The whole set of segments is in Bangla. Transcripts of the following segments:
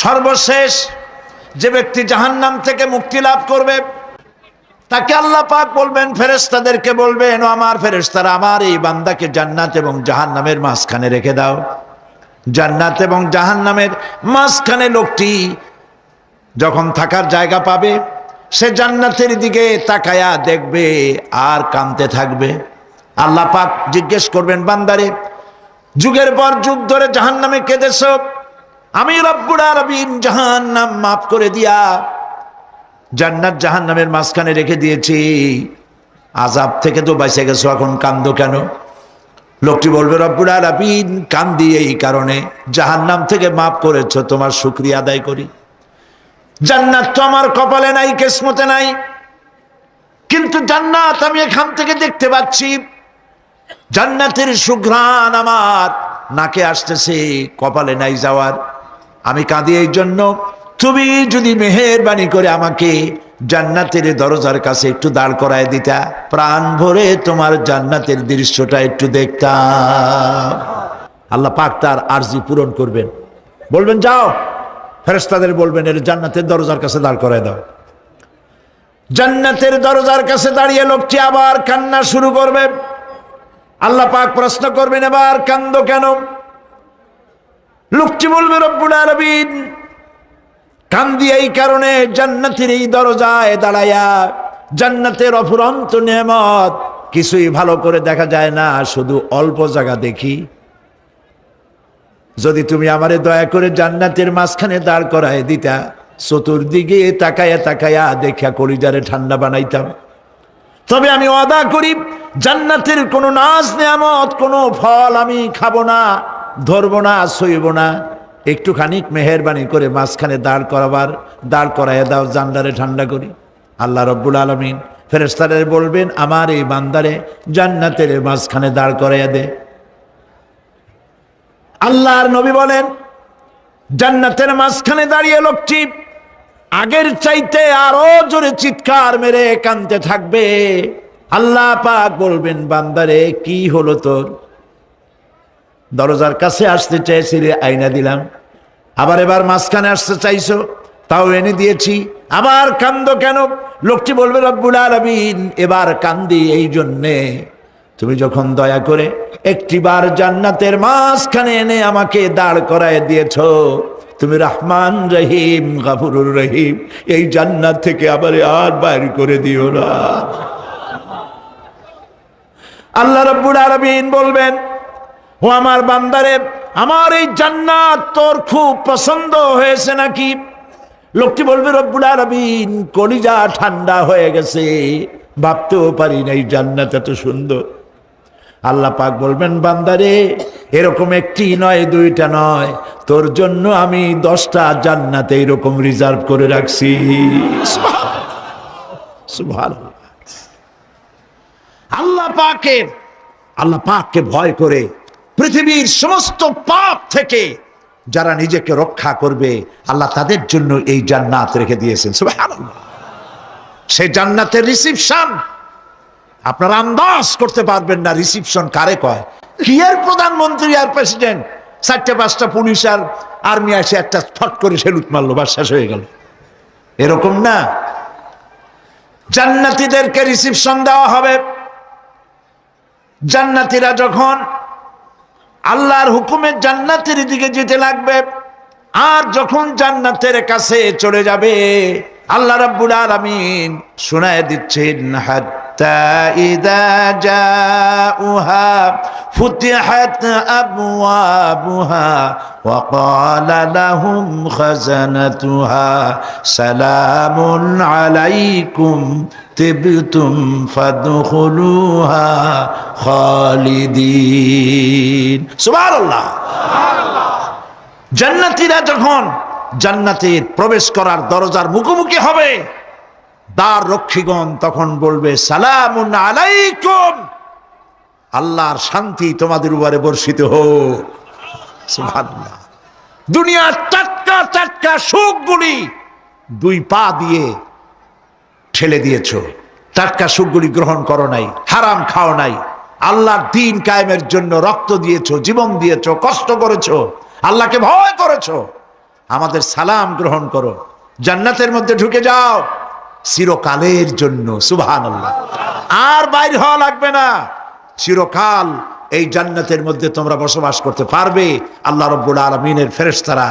সর্বশেষ যে ব্যক্তি জাহান্নাম থেকে মুক্তি লাভ করবে তাকে আল্লাহ পাক বলবেন, ফেরেশতাদেরকে বলবেন, ও আমার ফেরেশতারা, আমার এই বান্দাকে জান্নাত এবং জাহান্নামের মাঝখানে রেখে দাও। জান্নাত এবং জাহান্নামের মাঝখানে লোকটি যখন থাকার জায়গা পাবে, সে জান্নাতের দিকে তাকায়া দেখবে আর কাঁদতে থাকবে। আল্লাহ পাক জিজ্ঞেস করবেন, বান্দারে, যুগের পর যুগ ধরে জাহান্নামে কেঁদেছ, আমি রব্বুল আলামিন জাহান্নাম মাফ করে দিয়া জান্নাত জাহান্নামের মাঝখানে রেখে দিয়েছি, আযাব থেকে তো বেঁচে গেছো, এখন কান্দো কেন? লোকটি বলবে, রব্বুল আলামিন কান্দি এই কারণে, জাহান্নাম থেকে মাফ করেছো, তোমার শুকরিয়া আদায় করি। জান্নাত তো আমার কপালে নাই, কিসমতে নাই, কিন্তু জান্নাত আমি এখান থেকে দেখতে পাচ্ছি, জান্নাতের সুঘ্রাণ আমার নাকে আসতেছে, কপালে নাই যাওয়ার। আমি কাঁদি এই জন্য, তুমি যদি মেহেরবানি করে আমাকে জান্নাতের দরজার কাছে একটু দাঁড় করায় দিতা, প্রাণ ভরে তোমার জান্নাতের দৃশ্যটা একটু দেখতাম। আল্লাহ পাক তার আরজি পূরণ করবেন, বলবেন, যাও, ফেরেশতাদের বলবেন, এর জান্নাতের দরজার কাছে দাঁড় করায় দাও। জান্নাতের দরজার কাছে দাঁড়িয়ে লোকটি আবার কান্না শুরু করবে। আল্লাহ পাক প্রশ্ন করবেন, এবার কান্দো কেন? লোকটি বলবে, রব্বুল আলামিন কান্দি এই কারণে, জান্নাতের এই দরজায় দাঁড়ায়া জান্নাতের অফুরন্ত নেয়ামত কিছুই ভালো করে দেখা যায় না, শুধু অল্প জায়গা দেখি। যদি তুমি আমারে দয়া করে জান্নাতের মাঝখানে দাঁড় করায় দিতা, চতুর্দিকে তাকায়া তাকায়া দেখা কলিজারে ঠান্ডা বানাইতাম। তবে আমি ওয়াদা করি, জান্নাতের কোনো নাজ নেয়ামত, কোনো ফল আমি খাবো না, ধরবো না, সইব না। একটুখানি মেহেরবানি করে মাঝখানে দাঁড় করাইয়া দাও, জান্নারে ঠান্ডা করি। আল্লাহ রব্বুল আলামিন ফেরেশতাদের বলবেন, আমার এই বান্দারে জান্নাতের মাঝখানে দাঁড় করাইয়া দে। আল্লাহর নবী বলেন, জান্নাতের মাঝখানে দাঁড়িয়ে লোকটি আগের চাইতে আরো জোরে চিৎকার মেরে কাঁদতে থাকবে। আল্লাহ পাক বলবেন, বান্দারে, কি হলো তোর? দরজার কাছে আসতে চাইছিলে, আইনা দিলাম। এবার মাঝখানে আসতে চাইছো, তাও এনে দিয়েছি, আবার কান্দো কেন? লোকটি বলবে, রব্বুল আলামিন এবার কান্দি এই জন্যে, তুমি যখন দয়া করে একটিবার জান্নাতের মাঝখানে এনে আমাকে দাঁড় করায় দিয়েছো, তুমি রহমান রহিম গফুরুর রহিম, এই জান্নাত থেকে আবার আর বাইর করে দিও না। আল্লাহ রাব্বুল আলামিন বলবেন, ও আমার বান্দারে, আমার এই জান্নাত তোর খুব পছন্দ হয়েছে নাকি? লোকটি বলবে, রব্বুল আলামিন কলিজা ঠান্ডা হয়ে গেছে, ভাবতেও পারি না এই জান্নাত এত সুন্দর। আল্লাহ পাক বলবেন, বান্দারে, এরকম একটি নয়, দুইটা নয়, তোর জন্য আমি 10টা জান্নাত এইরকম রিজার্ভ করে রাখছি। সুবহানাল্লাহ। আল্লাহ পাককে ভয় করে পৃথিবীর সমস্ত পাপ থেকে যারা নিজেকে রক্ষা করবে, আল্লাহ তাদের জন্য এই জান্নাত রেখে দিয়েছেন। সুবহানাল্লাহ। সেই জান্নাতের রিসিপশন আপনারা আন্দাজ করতে পারবেন না, রিসিপশন কারে কয়। কি এর প্রধানমন্ত্রী আর প্রেসিডেন্ট, 4-5টা পুলিশ আর আর্মি আসে, একটা ফট করে সেলুট মারলো, বাস শেষ হয়ে গেল, এরকম না। জান্নাতীদেরকে রিসিপশন দেওয়া হবে। জান্নাতীরা যখন আল্লাহর হুকুমে জান্নাতের দিকে যেতে লাগবে, আর যখন জান্নাতের কাছে চলে যাবে, আল্লাহ রাব্বুল আলামিন শোনায় দিচ্ছেন, হাত্তা ইযা জাউহা ফুতিহাত আবওয়াবুহা ওয়া ক্বালা লাহুম খাজানাতুহা সালামুন আলাইকুম তিবতুম ফাদখুলুহা খালিদিন। সুবহানাল্লাহ। জান্নাতীরা যখন জান্নাতে প্রবেশ করার দরজার মুখোমুখি হবে, দ্বার রক্ষীগণ তখন বলবে, সালামুন আলাইকুম, আল্লাহর শান্তি তোমাদের উপরে বর্ষিত হোক। সুবহানাল্লাহ। দুনিয়ার টাটকা টাটকা সুখগুলি 2 পা দিয়ে ঠেলে দিয়েছো, টাটকা সুখগুলি গ্রহণ করো নাই, হারাম খাও নাই, আল্লাহর দ্বীন কায়েমের জন্য রক্ত দিয়েছো, জীবন দিয়েছো, কষ্ট করেছো, আল্লাহকে ভয় করেছো। আমাদের সালাম গ্রহণ করো, জান্নাতের মধ্যে ঢুকে যাও চিরকালের জন্য। সুবহানাল্লাহ। আর বাইর হওয়া লাগবে না, চিরকাল এই জান্নাতের মধ্যে তোমরা বসবাস করতে পারবে। আল্লাহ রাব্বুল আলামিনের ফেরেশতারা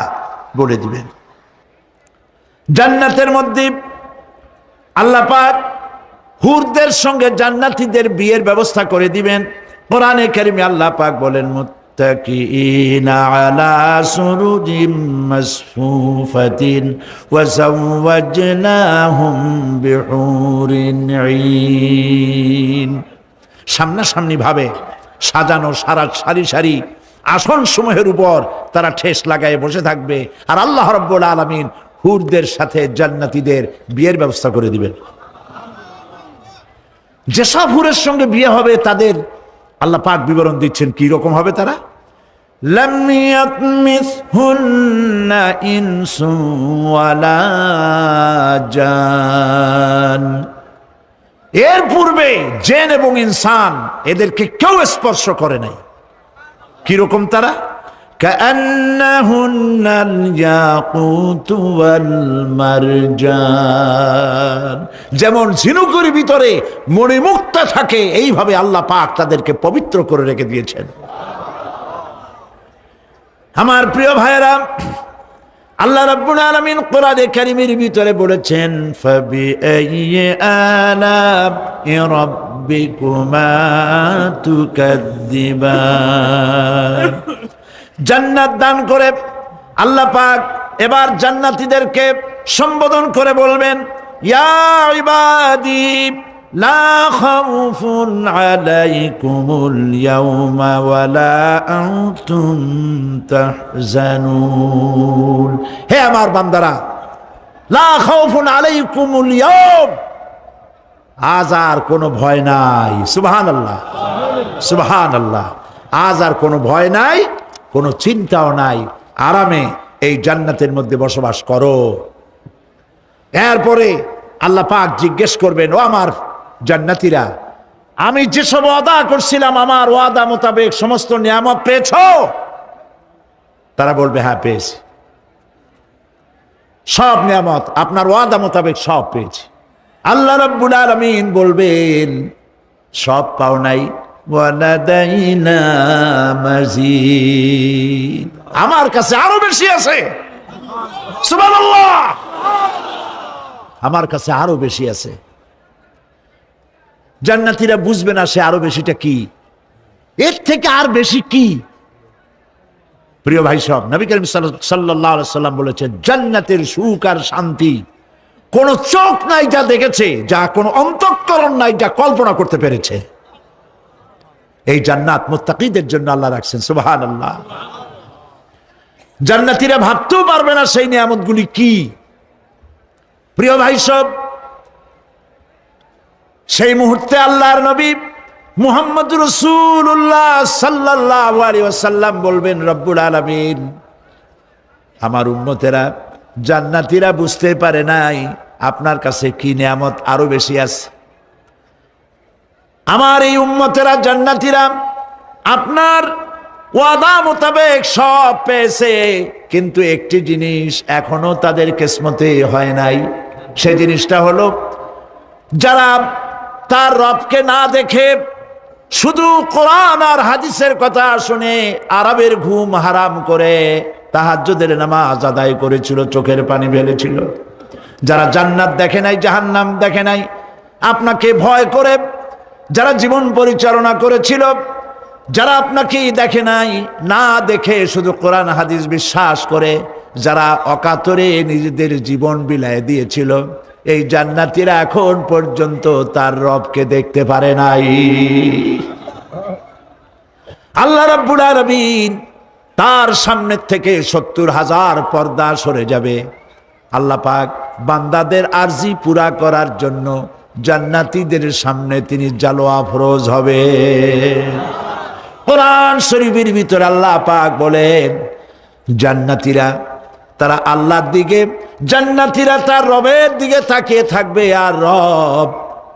বলে দিবেন। জান্নাতের মধ্যে আল্লাহ পাক হুরদের সঙ্গে জান্নাতীদের বিয়ের ব্যবস্থা করে দিবেন। কোরআনে কারিমে আল্লাহ পাক বলেন, মুত্তাকিইনা আলা সুরুজিম মাসফুফাতিন ওয়া যাওয়াজনাহুম বিহুরিন ঈন। সামনাসামনি ভাবে সাজানো সারি সারি আসন সমূহের উপর তারা ঠেস লাগায় বসে থাকবে, আর আল্লাহ রাব্বুল আলামিন হুরদের সাথে জান্নাতীদের বিয়ের ব্যবস্থা করে দিবেন। যেসব হুরের সঙ্গে বিয়ে হবে তাদের আল্লাহ পাক বিবরণ দিচ্ছেন কি রকম হবে তারা। লাম ইয়াতমিসহুন্না ইনসুন ওয়ালা জান। এর পূর্বে জিন এবং ইনসান এদেরকে কেউ স্পর্শ করে নাই। কি রকম তারা? কাআন্নাহুন্নাল ইয়াকুতু ওয়াল মারজান। যেমন ঝিনুকের ভিতরে মণিমুক্তা থাকে, এইভাবে আল্লাহ পাক তাদেরকে পবিত্র করে রেখে দিয়েছেন। আমার প্রিয় ভাইরা, আল্লাহ রাব্বুল আলামিন কোরআনে কারীমের ভিতরে বলেছেন, ফাবিআইয়ি আলা'i রাব্বিকুমা তুকাযযিবান। জান্নাত দান করে আল্লাহ পাক এবার জান্নাতীদেরকে সম্বোধন করে বলবেন, ইয়া ইবাদি লা খাউফুন আলাইকুমুল ইয়াওমা ওয়ালা আনতুম তাহজানুন। হে আমার বান্দারা, লা খাউফুন আলাইকুমুল ইয়াওম, আজ আর কোনো ভয় নাই। সুবহানাল্লাহ, সুবহানাল্লাহ। আজ আর কোনো ভয় নাই, কোনো চিন্তাও নাই, আরামে এই জান্নাতের মধ্যে বসবাস করো। এরপরে আল্লাহ পাক জিজ্ঞেস করবেন, ও আমার জান্নাতীরা, আমি যেসব ওয়াদা করছিলাম আমার ওয়াদা মোতাবেক সমস্ত নিয়ামত পেয়েছো? তারা বলবে, হ্যাঁ পেয়েছি, সব নিয়ামত আপনার ওয়াদা মোতাবেক সব পেয়েছি। আল্লাহ রাব্বুল আলামিন বলবেন, সব পাও নাই, ওয়ালাদাইনা মাজিদ, আমার কাছে আরো বেশি আছে। সুবহানাল্লাহ, আমার কাছে আরো বেশি আছে। জান্নাতীরা বুঝবে না সে আরো বেশিটা কি, এর থেকে আর বেশি কি। প্রিয় ভাই সব, নবী করিম সাল্লাল্লাহু আলাইহি সাল্লাম বলেছেন, জান্নাতের সুখ আর শান্তি কোন চোখ নাই যা দেখেছে, যা কোন অন্তঃকরণ নাই যা কল্পনা করতে পেরেছে। এই জান্নাত মুত্তাকিদের জন্য আল্লাহ রাখছেন। সুবহানাল্লাহ। জান্নাতীরা ভাবতেও পারবে না সেই নিয়ামতগুলি কি। প্রিয় ভাই সব, সেই মুহূর্তে আল্লাহর নবী মুহাম্মদ রাসূলুল্লাহ সাল্লাল্লাহু আলাইহি ওয়াসাল্লাম বলবেন, রব্বুল আলামিন, আমার উম্মতেরা জান্নাতীরা বুঝতে পারে নাই আপনার কাছে কি নিয়ামত আরো বেশি আছে। আমার এই উম্মতেরা জান্নাতীরা আপনার ওয়াদা মোতাবেক সব পেয়েছে, কিন্তু একটি জিনিস এখনো তাদের কিসমতে হয় নাই। সেই জিনিসটা হলো, যারা তার রবকে না দেখে শুধু কোরআন আর হাদিসের কথা শুনে আরবের ঘুম হারাম করে তাহাজ্জুদের নামাজ আদায় করেছিল, চোখের পানি ফেলেছিল, যারা জান্নাত দেখে নাই, জাহান্নাম দেখে নাই, আপনাকে ভয় করে যারা জীবন পরিচালনা করেছিল, যারা আপনাকে দেখে নাই, না দেখে শুধু কোরআন হাদিস বিশ্বাস করে যারা অকাতরে নিজেদের জীবন বিলায় দিয়েছিল, এই জান্নাতীরা এখন পর্যন্ত তার রবকে দেখতে পারে নাই। আল্লাহ রাব্বুল আলামিন তার সামনের থেকে ৭০,০০০ পর্দা সরে যাবে। আল্লাহ পাক বান্দাদের আরজি পুরা করার জন্য জান্নাতীদের সামনে তিনি জালোয়া ফরোজ হবে। কোরআন শরীফের ভিতরে আল্লাহ পাক বলেন, জান্নাতীরা তারা আল্লাহর দিকে, জান্নাতীরা তার রবের দিকে তাকিয়ে থাকবে, আর রব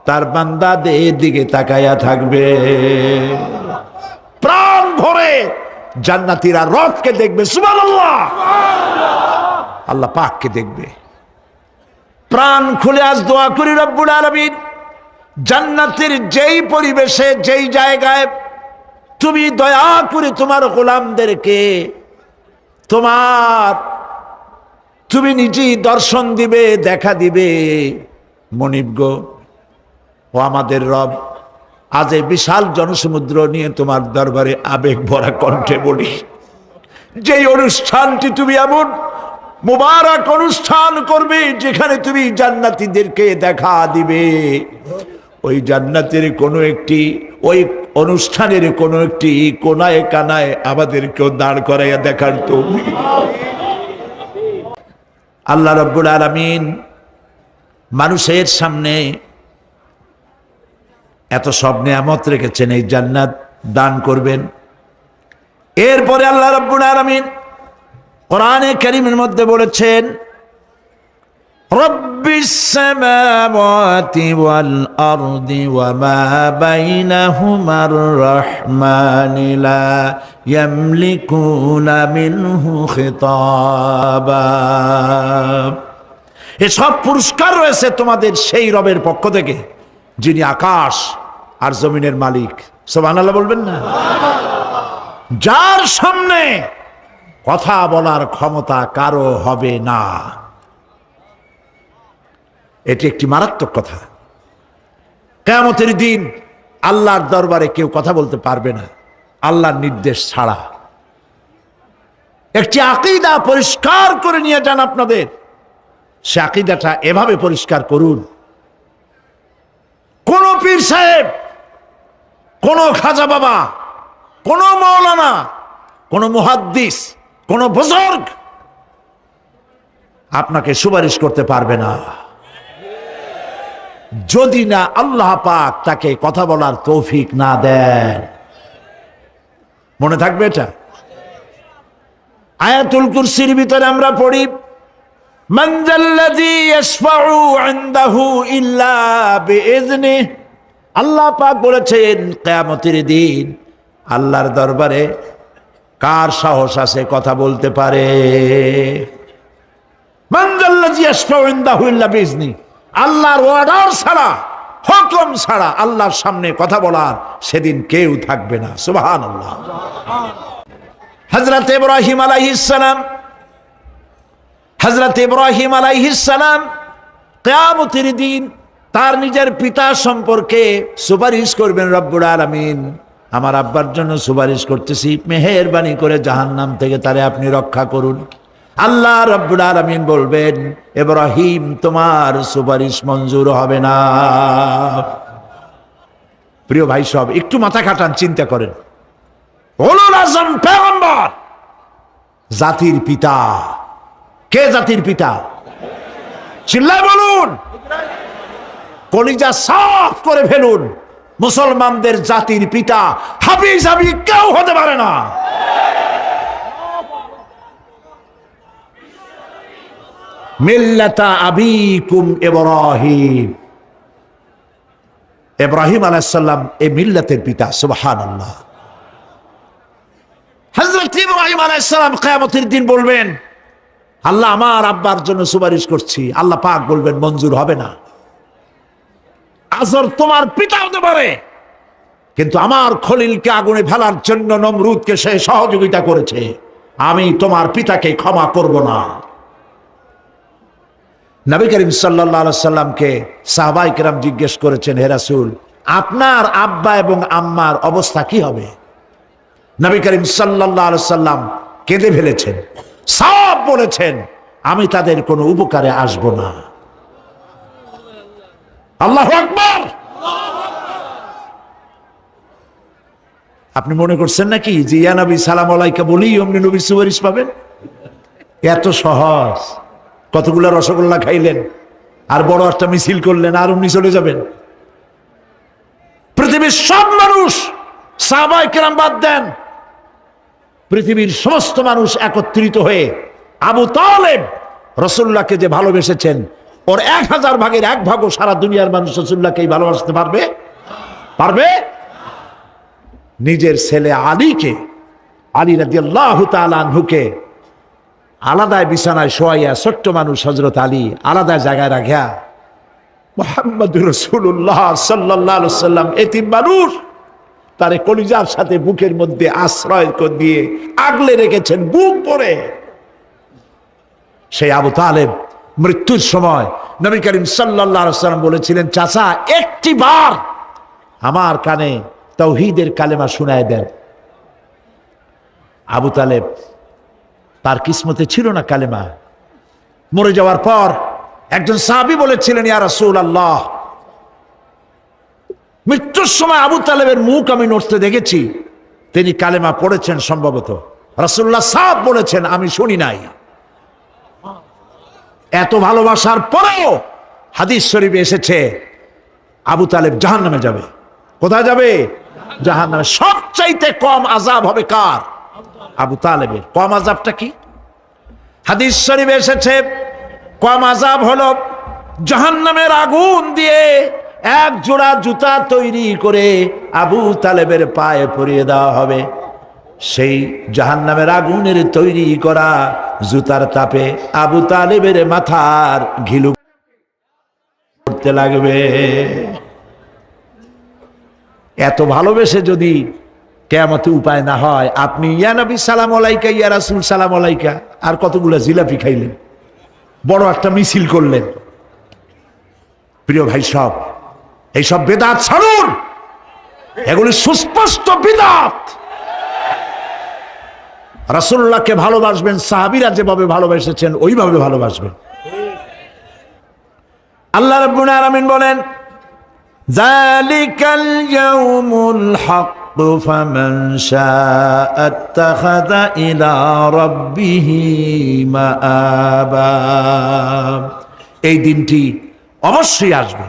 তার বান্দাদের দিকে তাকায়া থাকবে। প্রাণ ভরে জান্নাতীরা রবকে দেখবে। সুবহানাল্লাহ। আল্লাহ পাককে দেখবে। প্রাণ খুলে আজ দোয়া করি রব্বুল আলামিন, জান্নাতের যেই পরিবেশে যেই জায়গায় তুমি দয়া করে তোমার গোলামদেরকে তুমি নিজেই দর্শন দিবে, দেখা দিবে। মনিব গো, ও আমাদের রব, আজ এই বিশাল জনসমুদ্র নিয়ে তোমার দরবারে আবেগ ভরা কণ্ঠে বলি, যেই অনুষ্ঠানটি তুমি এমন মুবারক অনুষ্ঠান করবে যেখানে তুমি জান্নাতীদেরকে দেখা দিবে, ওই জান্নাতের কোনো একটি, ওই অনুষ্ঠানের কোনো একটি কোনায় কানায় আমাদেরকেও দাঁড় করাইয়া দেখার তৌফিক আল্লাহ রাব্বুল আলামিন মানুষের সামনে এত সব নিয়ামত রেখেছেন, এই জান্নাত দান করবেন। এরপরে আল্লাহ রাব্বুল আলামিন কোরআনে কারীমের মধ্যে বলেছেন, রব্বিস সামাওয়াতি ওয়াল আরদি ওয়া মা বাইনাহুমার রাহমানি লা ইয়ামলিকুনা মিনহু খিতাবা। এসব পুরস্কার রয়েছে তোমাদের সেই রবের পক্ষ থেকে যিনি আকাশ আর জমিনের মালিক। সুবহানাল্লাহ বলবেন না? যার সামনে কথা বলার ক্ষমতা কারো হবে না। এটি একটি মারাত্মক কথা। কিয়ামতের দিন আল্লাহর দরবারে কেউ কথা বলতে পারবে না আল্লাহর নির্দেশ ছাড়া। একটি আকীদা পরিষ্কার করে নিয়ে যান আপনাদের, সে আকীদাটা এভাবে পরিষ্কার করুন, কোন পীর সাহেব, কোন খাজা বাবা, কোন মাওলানা, কোন মুহাদ্দিস, কোন বুজুর্গ আপনাকে সুপারিশ করতে পারবে না যদি না আল্লাহ পাক তাকে কথা বলার তৌফিক না দেন। মনে থাকবে এটা। আয়াতুল কুরসির ভিতরে আমরা পড়ি, মান যাল্লাযী ইয়াশফাউ ইনদাহু ইল্লা বিইজনিহি। আল্লাহ পাক বলেছেন কিয়ামতের দিন আল্লাহর দরবারে কার সাহস আছে কথা বলতে পারে? মান যাল্লাযী ইয়াশফাউ ইনদাহু ইল্লা বিইজনিহি। আল্লাহর অর্ডার ছাড়া, হুকুম ছাড়া আল্লাহর সামনে কথা বলার সেদিন কেউ থাকবে না। সুবহানাল্লাহ। হযরত ইব্রাহিম আলাইহিস সালাম কিয়ামতের দিন তার নিজের পিতা সম্পর্কে সুপারিশ করবেন, রব্বুল আলামিন আমার আব্বার জন্য সুপারিশ করতেছি, মেহেরবানি করে জাহান্নাম থেকে তারে আপনি রক্ষা করুন। আল্লাহ রব্বুল আলামিন বলবেন, ইব্রাহিম তোমার সুপারিশ মঞ্জুর হবে না। প্রিয় ভাই সব, একটু মাথা খাটান, চিন্তা করেন। উলুল আযম পয়গম্বর, জাতির পিতা। কে জাতির পিতা? চিল্লায় বলুন, কলিজা সাফ করে ফেলুন। মুসলমানদের জাতির পিতা হাফিজ কেউ হতে পারে না। মিল্লাতা আবিকুম ইব্রাহিম। ইব্রাহিম আলাইহিস সালাম এই মিল্লাতের পিতা। সুবহানাল্লাহ। হযরত ইব্রাহিম আলাইহিস সালাম কিয়ামতের দিন বলবেন, আল্লাহ আমার আব্বার জন্য সুপারিশ করছি। আল্লাহ পাক বলবেন মঞ্জুর হবে না। আজর তোমার পিতা হতে পারে, কিন্তু আমার খলিলকে আগুনে ফেলার জন্য নমরুদকে সে সহযোগিতা করেছে, আমি তোমার পিতাকে ক্ষমা করব না। নবী করিম সাল্লাল্লাহু আলাইহি সাল্লামকে সাহাবায়ে কেরাম জিজ্ঞেস করেছেন, হে রাসূল, আপনার আব্বা এবং আম্মার অবস্থা কি হবে? নবী করিম সাল্লাল্লাহু আলাইহি সাল্লাম কেঁদে ফেলেছেন, সব বলেছেন, আমি তাদের কোনো উপকারে আসব না। আল্লাহু আকবার। আপনি মনে করছেন নাকি যে ইয়া নবী সালাম আলাইকা বলি অমনি নবীর সুপারিশ পাবেন? এত সহজ। কতগুলা রসগোল্লা খাইলেন আর বড় একটা মিছিল করলেন আর অমনি চলে যাবেন? পৃথিবীর সব মানুষ, সাহাবায়ে কেরাম বাদ দেন, পৃথিবীর সমস্ত মানুষ একত্রিত হয়ে আবু তালেব রাসূলুল্লাহকে যে ভালোবেসেছেন, ওর 1000 ভাগের 1 ভাগও সারা দুনিয়ার মানুষ রাসূলুল্লাহকেই ভালোবাসতে পারবে? পারবে? নিজের ছেলে আলী রাদিয়াল্লাহু তাআলা আনহুকে আলাদায় বিছানায় শোয়াইয়া ছোট্ট মানুষ হযরত আলী আলাদা জায়গায় রাখিয়া মুহাম্মদুর রাসূলুল্লাহ সাল্লাল্লাহু আলাইহি ওয়াসাল্লাম এতিম মানুষ তারে কলিজার সাথে বুকের মধ্যে আশ্রয় দিয়ে আগলে রেখেছেন বুক পরে। সেই আবু তালেব মৃত্যুর সময় নবী করিম সাল্লাল্লাহু আলাইহি ওয়াসাল্লাম বলেছিলেন, চাচা একটি বার আমার কানে তাওহীদের কালেমা শোনায় দেন। আবু তালেব তার কিসমতে ছিল না কালেমা। মরে যাওয়ার পর একজন সাহাবী বলেছিলেন, ইয়া রাসূলুল্লাহ, মৃত্যুর সময় আবু তালেবের মুখ আমি নড়তে দেখেছি, তিনি কালেমা পড়েছেন সম্ভবত। রাসূলুল্লাহ সাহেব বলেছেন, আমি শুনি নাই। এত ভালোবাসার পরেও হাদিস শরীফে এসেছে আবু তালেব জাহান্নামে যাবে। কোথায় যাবে? জাহান্নামে। সবচাইতে কম আযাব হবে কার? আবু তালেবের। কম আযাবটা কি? হাদিস শরীফে এসেছে কম আযাব হলো জাহান্নামের আগুন দিয়ে এক জোড়া জুতা তৈরি করে আবু তালেবের পায়ে পরিয়ে দেওয়া হবে। সেই জাহান্নামের আগুনের তৈরি করা জুতার তাপে আবু তালেবের মাথার ঘিলু করতে লাগবে। এত ভালোবেসে যদি কিয়ামতে উপায় না হয়, আপনি ইয়া নবী সালাম আলাইকা, ইয়া রাসূল সালাম আলাইকা, আর কতগুলো জিলাপি খাইলেন, বড় একটা মিছিল করলেন। প্রিয় ভাই সব, এইসব বেদাত ছাড়ুন, এগুলি সুস্পষ্ট বিদআত। রাসূলুল্লাহকে ভালোবাসবেন, সাহাবীরা যেভাবে ভালোবেসেছেন ওইভাবে ভালোবাসবেন। আল্লাহ রাব্বুল আলামিন বলেন, যালিকাল ইয়াউমুল হক ফামান শাআ আত্তাখাযা ইলা রাব্বিহি মাআবা। এই দিনটি অবশ্যই আসবে,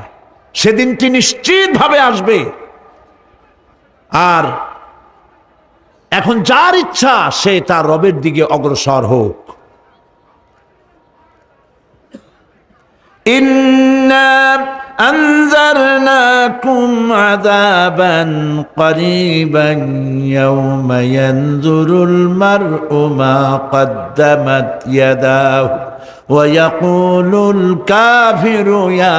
সেদিনটি নিশ্চিতভাবে আসবে। আর এখন যার ইচ্ছা সে তার রবের দিকে অগ্রসর হোক। ইন্না আনজারনাকুম আযাবান করিবান ইয়াওমা ইয়ানজুরুল মার'উ মা কদ্দামাত ইয়াদাহু ওয়া ইয়াকুলুল কাফিরু ইয়া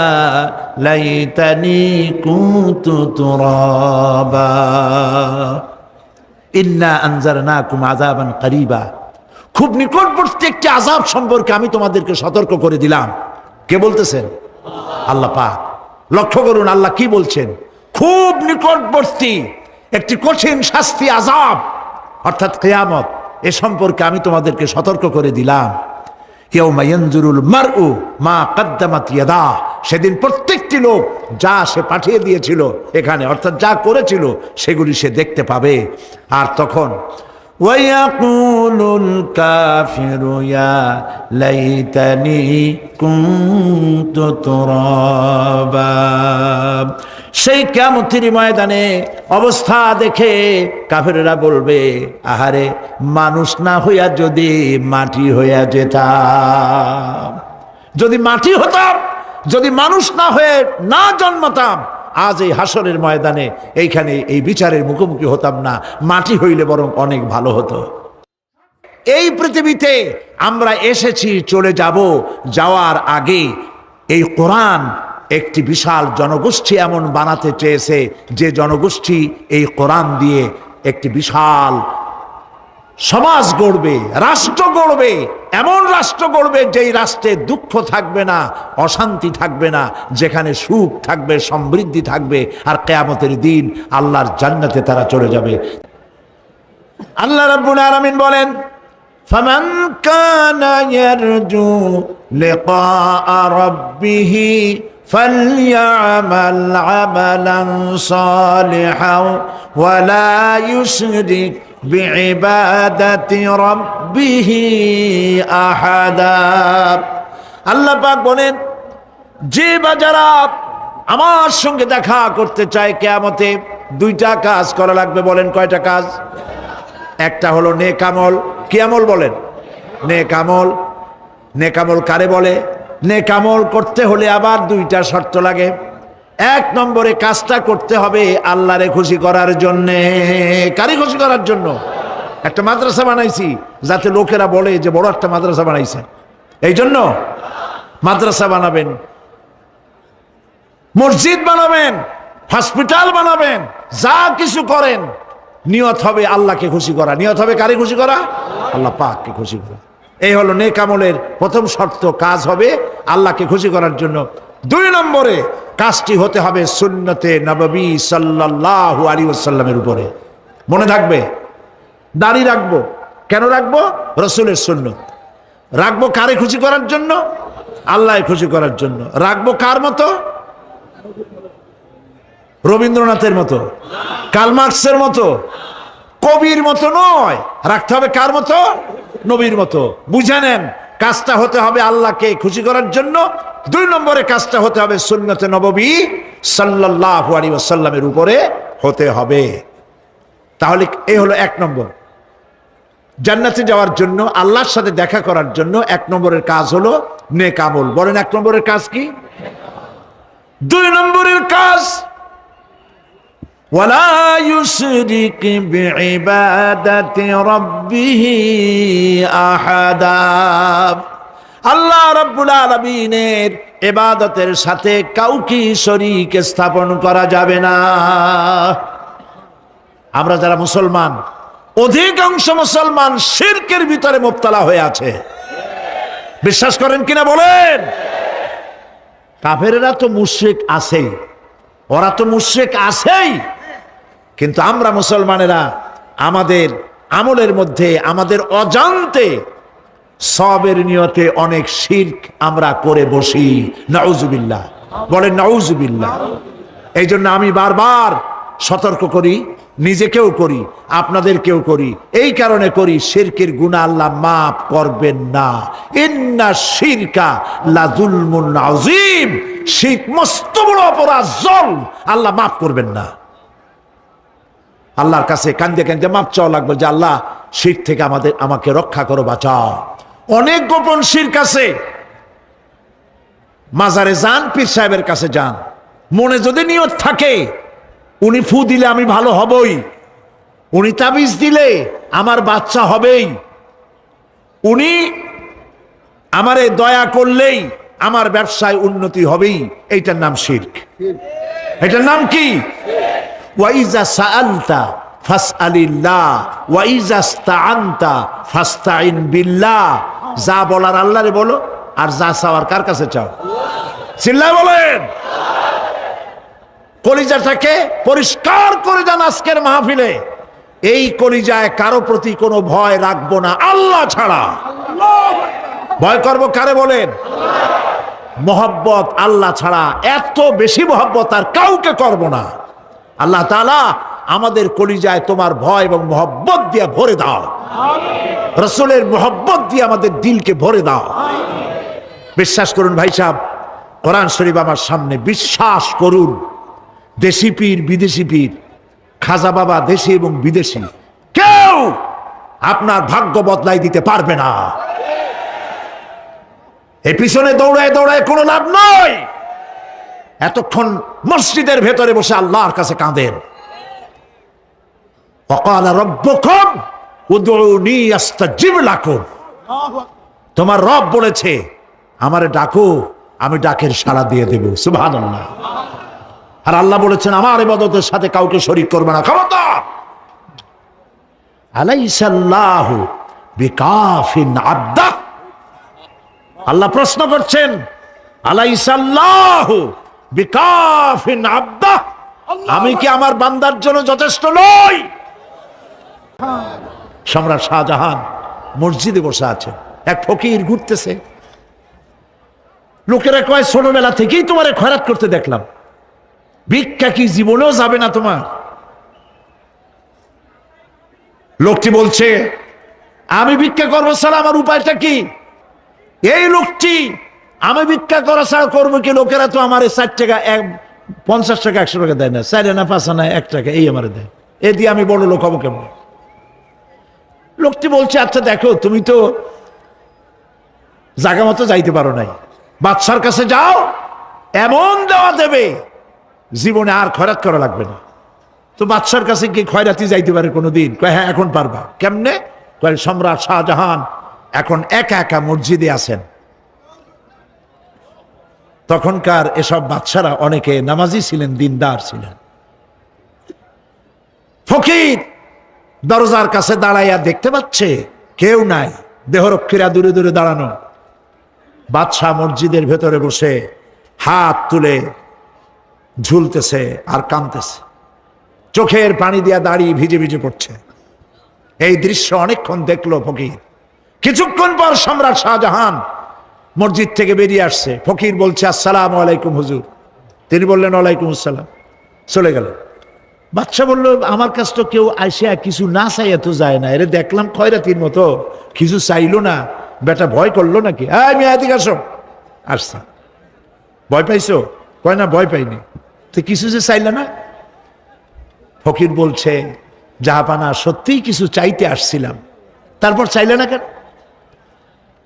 লাইতানি কুনতু তুরাবা। ইন্না আনজারনাকুম আযাবান করিবা, খুব নিকটবর্তী একটি আযাব সম্পর্কে আমি তোমাদেরকে সতর্ক করে দিলাম। কে বলতেছেন? আল্লাহ পাক। লক্ষ্য করুন আল্লাহ কি বলছেন, খুব নিকটবর্তী একটি কঠিন শাস্তি আযাব অর্থাৎ কিয়ামত, এ সম্পর্কে আমি তোমাদেরকে সতর্ক করে দিলাম। ইয়াউমা ইয়ানজুরুল মার'উ মা কদ্দামাত ইয়াদাহ, সেদিন প্রত্যেকটি লোক যা সে পাঠিয়ে দিয়েছিল এখানে, অর্থাৎ যা করেছিল সেগুলি সে দেখতে পাবে। আর তখন ওয়ায়াকুলুল কাফিরু ইয়া লাইতানি কুনতু তুরাবা। সেই কিয়ামতের ময়দানে অবস্থা দেখে কাফেররা বলবে, আহারে মানুষ না হইয়া যদি মাটি হইয়া যেতাম, যদি মাটি হতাম, যদি মানুষ না হয়ে না জন্মতাম, আজ এই হাসরের ময়দানে এইখানে এই বিচারের মুখোমুখি হতাম না, মাটি হইলে বরং অনেক ভালো হতো। এই পৃথিবীতে আমরা এসেছি, চলে যাব, যাওয়ার আগে এই কোরআন একটি বিশাল জনগোষ্ঠী এমন বানাতে চেয়েছে যে জনগোষ্ঠী এই কোরআন দিয়ে একটি বিশাল সমাজ গড়বে, রাষ্ট্র গড়বে, এমন রাষ্ট্র গড়বে যেই রাষ্ট্রে দুঃখ থাকবে না, অশান্তি থাকবে না, যেখানে সুখ থাকবে, সমৃদ্ধি থাকবে। আর কিয়ামতের দিন আল্লাহর জান্নাতে তারা চলে যাবে। আল্লাহ রাব্বুল আলামিন বলেন, ফামান কানা ইয়ারজু লিকা রাব্বিহি ফালইআমাল আমালান সালিহান ওয়া লা ইউশরিক বিইবাদাতি রাব্বিহি আহাদা। আল্লাহ পাক বলেন, যে বা যারা আমার সঙ্গে দেখা করতে চায় কিয়ামতে, দুইটা কাজ করা লাগবে। বলেন কয়টা কাজ? একটা হলো নেক আমল। কি আমল বলেন? নেক আমল। নেক আমল কারে বলে? নেক আমল করতে হলে আবার দুইটা শর্ত লাগে। এক নম্বরে কাজটা করতে হবে আল্লাহরে খুশি করার জন্যে। কারে খুশি করার জন্য? একটা মাদ্রাসা বানাইছি যাতে লোকেরা বলে যে বড় একটা মাদ্রাসা বানাইছে, এই জন্য মাদ্রাসা বানাবেন, মসজিদ বানাবেন, হসপিটাল বানাবেন, যা কিছু করেন নিয়ত হবে আল্লাহকে খুশি করা। নিয়ত হবে কারে খুশি করা? আল্লাহ পাককে খুশি করা। এই হলো নেক আমলের প্রথম শর্ত, কাজ হবে আল্লাহকে খুশি করার জন্য। 2 নম্বরে কাজটি হতে হবে সুন্নতে নববী সাল্লাল্লাহু আলাইহি ওয়াসাল্লামের উপরে। মনে থাকবে, দাড়ি রাখবো কেন রাখবো? রাসূলের সুন্নত। রাখবো কারে খুশি করার জন্য? আল্লাহ খুশি করার জন্য। রাখবো কার মতো? রবীন্দ্রনাথের মতো, কার্ল মার্কসের মতো, কবির মতো নয়। রাখতে হবে কার মতো? নবীর মতো। বুঝে নেন, কাজটা হতে হবে আল্লাহকে খুশি করার জন্য। 2 নম্বরে কাজটা হতে হবে সুন্নতে নববী সাল্লাল্লাহু আলাইহি ওয়াসাল্লামের উপরে হতে হবে। তাহলে এই হলো 1 নম্বর। জান্নাতে যাওয়ার জন্য, আল্লাহর সাথে দেখা করার জন্য 1 নম্বরের কাজ হলো নেক আমল। বলেন 1 নম্বরের কাজ কি? 2 নম্বরের কাজ ওয়ালা ইউশরিক বিইবাদাতি রাব্বিহি আহাদা। আল্লাহ রাব্বুল আলামিনের ইবাদতের সাথে কাউকে শরীক স্থাপন করা যাবে না। আমরা যারা মুসলমান, অধিকাংশ মুসলমান শিরকের ভিতরে মুবতালা হয়ে আছে। বিশ্বাস করেন কিনা বলেন? কাফেরেরা তো মুশরিক আছেই, ওরা তো মুশরিক আছেই, কিন্তু আমরা মুসলমানেরা আমাদের আমলের মধ্যে আমাদের অজান্তে সবের নিয়তে অনেক শিরক আমরা করে বসি। নাউজুবিল্লাহ, বলেন নাউজুবিল্লাহ। এই জন্য আমি বারবার সতর্ক করি, নিজেকেও করি, আপনাদেরকেও করি। এই কারণে করি, শিরকের গুনাহ আল্লাহ মাফ করবেন না। ইন্না শিরকা লাযুলমুন আযীম। শিরক মস্ত বড় অপরাধ, জুলম, আল্লাহ মাফ করবেন না। আল্লাহর কাছে কান্দে কান্দে মাফ চাওয়া লাগবে যে আল্লাহ শিরক থেকে আমাকে রক্ষা করো, বাঁচাও। অনেক গোপন শিরক আছে। মাজারে যান, পীর সাহেবের কাছে যান, মনে যদি নিয়ত থাকে উনি ফু দিলে আমি ভালো হবই, উনি তাবিজ দিলে আমার বাচ্চা হবেই, উনি আমারে দয়া করলেই আমার ব্যবসায় উন্নতি হবেই, এইটার নাম শিরক। এটার নাম কি? ওয়াইজা সাআলতা ফাসআলিল্লাহ ওয়াইজা ইসতাআনতা ফাসতাইন বিল্লাহ। যা বলার আল্লাহরে বলো, আর যা চাওয়ার কার কাছে চাও? চিল্লায় বলেন। কলিজাটাকে পরিষ্কার করে যান আজকের মাহফিলে। এই কলিজায় কারো প্রতি কোনো ভয় রাখবো না আল্লাহ ছাড়া। ভয় করবো কারে বলেন? মহব্বত আল্লাহ ছাড়া, এত বেশি মহব্বত আর কাউকে করব না। আল্লাহ তাআলা আমাদের কলিজায় তোমার ভয় এবং মহব্বত দিয়ে ভরে দাও। রাসূলের মহব্বত দিয়ে আমাদের দিলকে ভরে দাও। বিশ্বাস করুন ভাই সাহেব, কোরআন শরীফ আমার সামনে, বিশ্বাস করুন, দেশি পীর বিদেশি পীর, খাজা বাবা দেশি এবং বিদেশি, কেউ আপনার ভাগ্য বদলাই দিতে পারবে না। এই পিছনে দৌড়ায় দৌড়ায় কোনো লাভ নয়। এতক্ষণ মসজিদের ভেতরে বসে আল্লাহর কাছে কাঁদেন। ওয়াকালা রাব্বুকুম উদউনি আস্তাজিব লাকুম। তোমার রব বলেছে আমারে ডাকো, আমি ডাকের সাড়া দিয়ে দেব। সুবহানাল্লাহ। আর আল্লাহ বলেছেন আমার ইবাদতের সাথে কাউকে শরীক করবে না। খবরদার। আলাইসাল্লাহু বিকাফিন আবদা। আল্লাহ প্রশ্ন করছেন, আলাইসাল্লাহু বিকাফিন আবদা, আমি কি আমার বান্দার জন্য যথেষ্ট নই? সম্রাট শাহজাহান মসজিদে বসে আছে, এক ফকির ঘুরতেছে। লোকেরা কয় ছোটবেলা থেকেই তোমারে খয়রাত করতে দেখলাম, ভিক্ষা কি জীবনেও যাবে না তোমার? লোকটি বলছে আমি ভিক্ষা করবো ছাড়া আমার উপায়টা কি? এই লোকটি আমি ভিক্ষা করা ছাড়া করবো কি? লোকেরা তো আমার 60 টাকা 50 টাকা 100 টাকা দেয় না, 4 আনা 5 আনা 1 টাকা এই আমার দেয়, এ দিয়ে আমি বড় লোক হবো কেমন? লোকটি বলছে আচ্ছা দেখো, তুমি তো জায়গা মতো যাইতে পারো নাই, বাদশার কাছে যাও, এমন দেওয়া দেবে জীবনে আর খয়রাত করা লাগবে না। তো বাদশার কাছে কি খয়রাতি যাইতে পারে কোনোদিন? কয় হ্যাঁ এখন পারবা। কেমনে? কয় সম্রাট শাহজাহান এখন একা একা মসজিদে আছেন। তখনকার এসব বাদশারা অনেকে নামাজি ছিলেন, দিনদার ছিলেন। ফকির দরজার কাছে দাঁড়াইয়া দেখতে পাচ্ছে কেউ নাই, দেহরক্ষীরা দূরে দূরে দাঁড়ানো। বাদশাহ মসজিদের ভেতরে বসে হাত তুলে ঝুলতেছে আর কাঁদতেছে, চোখের পানি দিয়া দাঁড়িয়ে ভিজে ভিজে পড়ছে। এই দৃশ্য অনেকক্ষণ দেখলো ফকির। কিছুক্ষণ পর সম্রাট শাহজাহান মসজিদ থেকে বেরিয়ে আসছে। ফকির বলছে আসসালামু আলাইকুম হুজুর। তিনি বললেন ওয়ালাইকুম আসসালাম, চলে গেল। বাদশা বলল আমার কাছে তো কেউ আইসা কিছু না চাইয়া তো যায় না, এরে দেখলাম খয়রাতির মতো কিছু চাইলো না, বেটা ভয় করলো নাকি? আমি এদিকে আসো। আসছে। ভয় পাইছো? কয় না ভয় পাইনি। তো কিছু যে চাইলে না? ফকির বলছে জাহাপানা সত্যিই কিছু চাইতে আসছিলাম, তারপর চাইলে না কেন?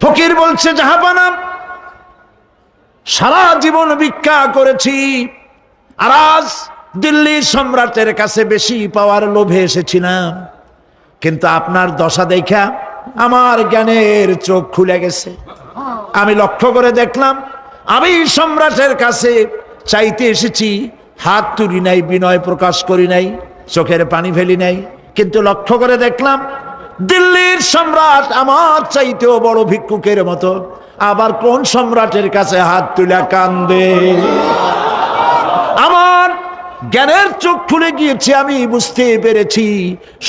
ফকির বলছে জাহাপানা সারা জীবন ভিক্ষা করেছি, আর আজ দিল্লির সম্রাটের কাছে বেশি পাওয়ার লোভে এসেছিলাম, কিন্তু আপনার দশা দেখা আমার জ্ঞানের চোখ খুলে গেছে। আমি লক্ষ্য করে দেখলাম আমি সম্রাটের কাছে চাইতে এসেছি, হাত তুলি নাই, বিনয় প্রকাশ করি নাই, চোখের পানি ফেলি নাই, কিন্তু লক্ষ্য করে দেখলাম দিল্লির সম্রাট আমার চাইতেও বড় ভিক্ষুকের মতো। আবার কোন সম্রাটের কাছে হাত তুলে কান্দে? আমার জ্ঞানের চোখ খুলে গিয়েছে, আমি বুঝতে পেরেছি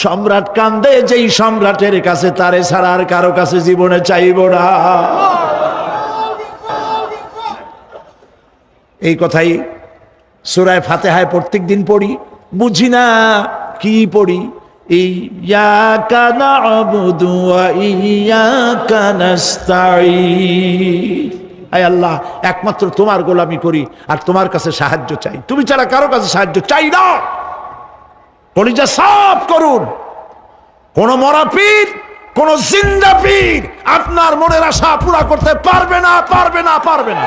সম্রাট কান্দে যেই সম্রাটের কাছে, তারে ছাড়া আর কারো কাছে জীবনে চাইব না। এই কথাই সূরা ফাতিহায় প্রত্যেক দিন পড়ি, বুঝি না কি পড়ি। ইয়াকা না'বুদু ওয়া ইয়াকা নাস্তাঈন। আয় আল্লাহ, একমাত্র তোমার গোলামি করি আর তোমার কাছে সাহায্য চাই, তুমি ছাড়া কারো কাছে সাহায্য চাই না। কলিজা সাফ করুন। কোন মরা পীর, কোন জিন্দা পীর আপনার মনের আশা পুরা করতে পারবে না, পারবে না, পারবে না।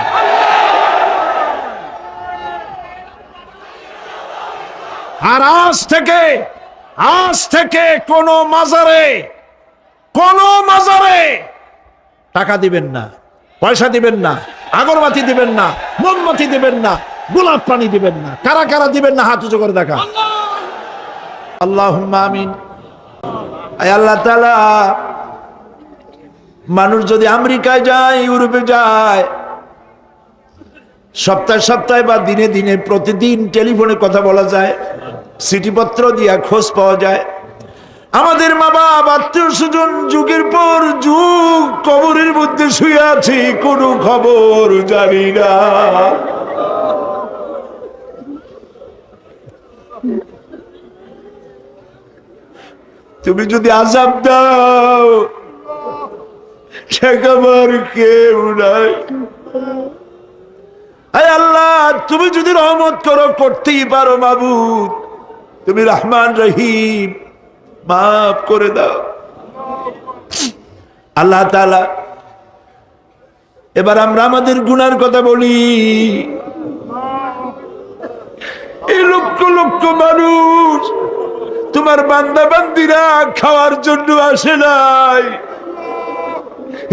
আর আজ থেকে কোন মাজারে টাকা দিবেন না, পয়সা দিবেন না, আগরবাতি দিবেন না, মোমবাতি দিবেন না, গোলাপ পানি দিবেন না। কারা কারা দিবেন না হাত উঁচু করে দেখা। আল্লাহুম্মা আমিন। আয় আল্লাহ তাআলা, মানুষ যদি আমেরিকায় যায়, ইউরোপে যায়, সপ্তাহে সপ্তাহে বা দিনে দিনে প্রতিদিন টেলিফোনে কথা বলা যায়, চিঠিপত্র দিয়া খোঁজ পাওয়া যায়। আমাদের মা বাপ আত্মীয় স্বজন যুগের পর যুগ কবরের মধ্যে শুয়ে আছি, কোনো খবর জানি না। তুমি যদি আযাব দাও, ঠেকাবার কেউ নাই। আয় আল্লাহ, তুমি যদি রহমত করো, করতেই পারো মাবুদ, তুমি রহমান রহিম, মাফ করে দাও। আল্লাহ তাআলা, এবার আমরা আমাদের গুনার কথা বলি। এই লক্ষ লক্ষ মানুষ তোমার বান্দা বান্দিরা খাওয়ার জন্য আসে নাই,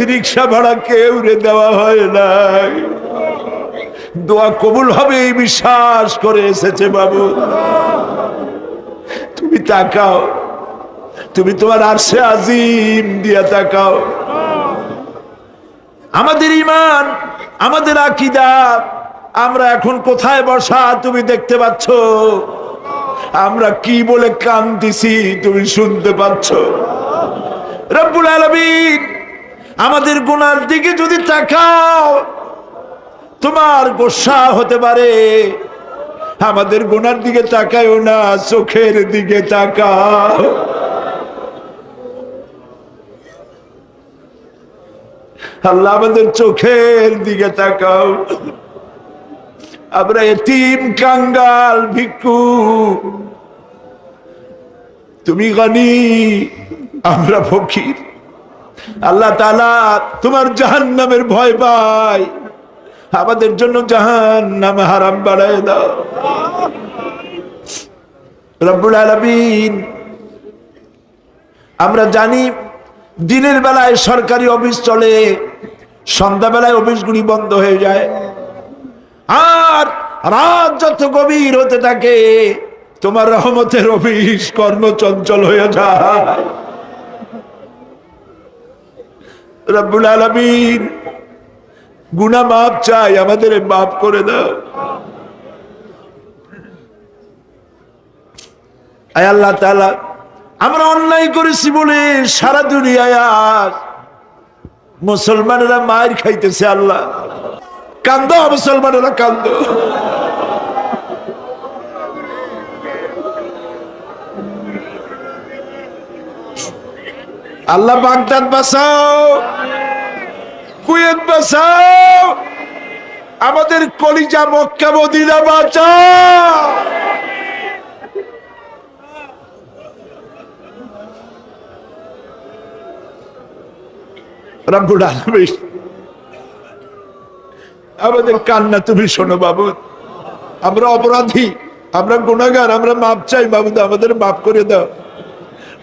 রিক্সা ভাড়া কেউ রে দেওয়া হয় নাই, দোয়া কবুল হবে এই বিশ্বাস করে এসেছে। বাবু তুমি তাকাও, তুমি তোমার আরশে আজিম দিয়া তাকাও। আমাদের ঈমান, আমাদের আকীদা, আমরা এখন কোথায় বসা তুমি দেখতে পাচ্ছ। আমরা কি বলে কাঁদতেছি তুমি শুনতে পাচ্ছ। রব্বুল আলামিন, আমাদের গুনার দিকে যদি তাকাও তোমার গোসা হতে পারে। আমাদের গুনার দিকে তাকায়ও না, চোখের দিকে তাকাও। আল্লাহ, আমাদের চোখের দিকে তাকাও। আমরা এতিম, কাঙ্গাল, ভিক্ষু, তুমি গনি, আমরা ফকির। আল্লাহ তাআলা, তোমার জাহান্নামের ভয় পাই, আমাদের জন্য জাহান্নাম হারাম বানায় দাও। রব্বুল আলামিন, আমরা জানি দিনের বেলায় সরকারি অফিস চলে, সন্ধ্যাবেলায় অফিসগুলি বন্ধ হয়ে যায়, আর রাত যত গভীর হতে থাকে তোমার রহমতের অফিস কর্মচঞ্চল হয়ে যায়। রব্বুল আলামিন, গুনাহ মাফ চাই, আমাদের মাফ করে দাও। আয় আল্লাহ তাআলা, আমরা অন্যায় করেছি বলে সারা দুনিয়ায় আজ মুসলমানেরা মার খাইতেছে। আল্লাহ, কান্দো মুসলমানেরা, কান্দো। আল্লাহ বাগদাদ বাঁচাও, কুয়েত বাঁচাও, আমাদের কলিজা মক্কা মদিনা বাঁচাও। রব্বুল আলামিন, আমাদের কান্না তুমি শোনো বাবু। আমরা অপরাধী, আমরা গুনাহগার, আমরা মাপ চাই বাবু, আমাদের মাফ করে দাও।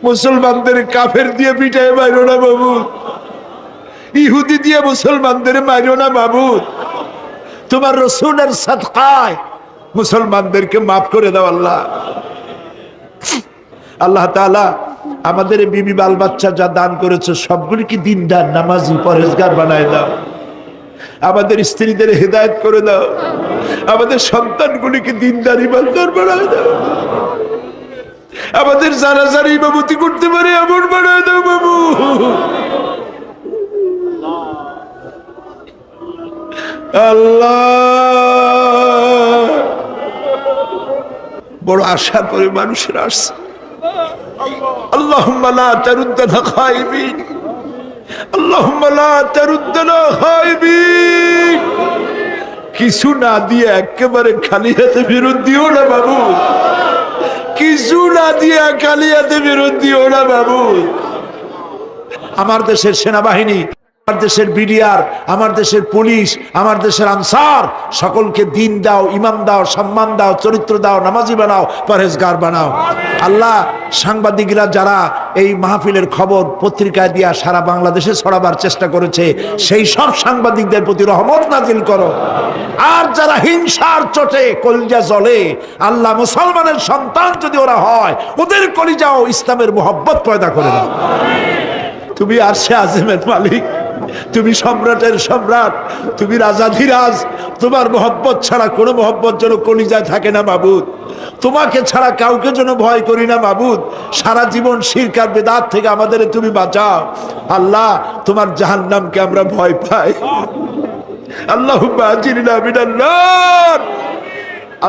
মুসলমানদের কাফের দিয়ে পিটায় মারো না বাবু, ইহুদি দিয়ে মুসলমানদের মারো না বাবু। তোমার রাসূলের সাদকায় মুসলমানদেরকে মাফ করে দাও আল্লাহ। আল্লাহ তাআলা, আমাদের বিবি বাল বাচ্চা যা দান করেছে সবগুলিকে দিনদার, নামাজি, পরহেজগার বানায় দাও। আমাদের স্ত্রীদের হেদায়েত করে দাও, আমাদের সন্তানগুলিকে দিনদার ইমানদার বানায় দাও, আমাদের যারা যারা ইমামতি করতে পারে এমন বানায় দাও বাবু। আল্লাহ, বড় আশা করে মানুষের আসছে। আল্লাহুম্মা লা তারুদ্দানা খাইবিন, আল্লাহুম্মা লা তারুদ্দানা খাইবিন। কিছু না দিয়ে একেবারে খালি হাতে ফেরত দিও না বাবু, কিছু না দিয়ে খালি হাতে ফেরত দিও না বাবু। আমার দেশের সেনাবাহিনী, আমার দেশের বিডিআর, আমার দেশের পুলিশ, আমার দেশের আনসার, সকলকে দিন দাও, ইমান দাও, সম্মান দাও, চরিত্র দাও, নামাজি বানাও, পরহেজগার বানাও। আল্লাহ, সাংবাদিকরা যারা এই মাহফিলের খবর পত্রিকায় দিয়া সারা বাংলাদেশে ছড়াবার চেষ্টা করেছে, সেই সব সাংবাদিকদের প্রতি রহমত নাজিল করো। আর যারা হিংসার চোটে কলিজা জ্বলে, আল্লাহ, মুসলমানের সন্তান যদি ওরা হয়, ওদের কলিজাও ইসলামের মোহব্বত পয়দা করে দাও। তুমি আরশে আযমের মালিক, তুমি সম্রাটের সম্রাট, তুমি রাজাধিরাজ। তোমার মোহব্বত ছাড়া কোনো মোহব্বত যেন কলিজায় থাকে না মাবুদ। তোমাকে ছাড়া কাউকে যেন ভয় করি না মাবুদ। সারা জীবন শিরক আর বিদআত থেকে আমাদের তুমি বাঁচাও আল্লাহ। তোমার জাহান্নামকে আমরা ভয় পাই। আল্লাহুম্মা আজিরনা মিনান নার,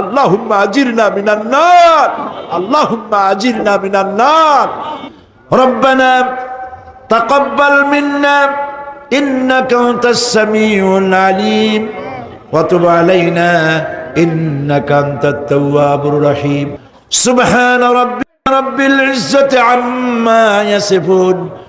আল্লাহুম্মা আজিরনা মিনান নার, আল্লাহুম্মা আজিরনা মিনান নার। রব্বানা তাকাব্বাল মিন্না ইন্নাকা আনতাস সামিউল আলিম ওয়া তুব আলাইনা ইন্নাকা আনতাত তাওয়াবুর রহিম। সুবহান রাব্বিল ইজ্জাতি আম্মা ইয়াসিফুন।